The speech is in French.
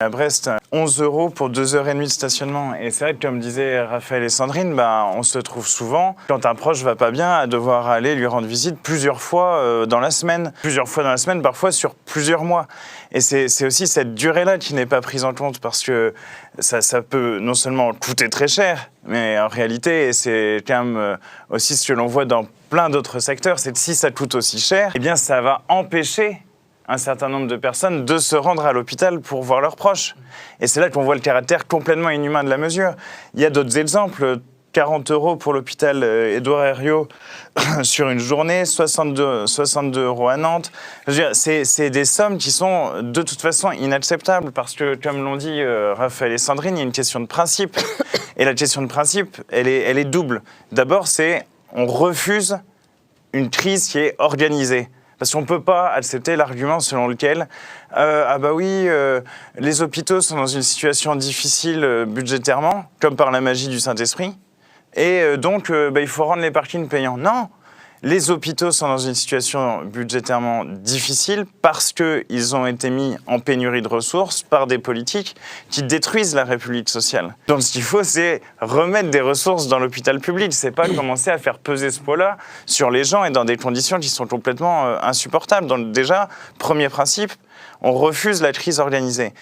À Brest, 11 € pour 2h30 de stationnement. Et c'est vrai que, comme disaient Raphaël et Sandrine, on se trouve souvent, quand un proche va pas bien, à devoir aller lui rendre visite plusieurs fois dans la semaine. Plusieurs fois dans la semaine, parfois sur plusieurs mois. Et c'est aussi cette durée-là qui n'est pas prise en compte, parce que ça peut non seulement coûter très cher, mais en réalité, et c'est quand même aussi ce que l'on voit dans plein d'autres secteurs, c'est que si ça coûte aussi cher, eh bien ça va empêcher un certain nombre de personnes de se rendre à l'hôpital pour voir leurs proches. Et c'est là qu'on voit le caractère complètement inhumain de la mesure. Il y a d'autres exemples. 40 € pour l'hôpital Édouard Herriot sur une journée, 62 € à Nantes. Je veux dire, c'est des sommes qui sont de toute façon inacceptables, parce que, comme l'ont dit Raphaël et Sandrine, il y a une question de principe. Et la question de principe, elle est double. D'abord, on refuse une crise qui est organisée. Parce qu'on ne peut pas accepter l'argument selon lequel les hôpitaux sont dans une situation difficile budgétairement, comme par la magie du Saint-Esprit, et donc il faut rendre les parkings payants. Non, les hôpitaux sont dans une situation budgétairement difficile parce qu'ils ont été mis en pénurie de ressources par des politiques qui détruisent la République sociale. Donc ce qu'il faut, c'est remettre des ressources dans l'hôpital public. C'est pas commencer à faire peser ce poids-là sur les gens et dans des conditions qui sont complètement insupportables. Donc déjà, premier principe, on refuse la crise organisée.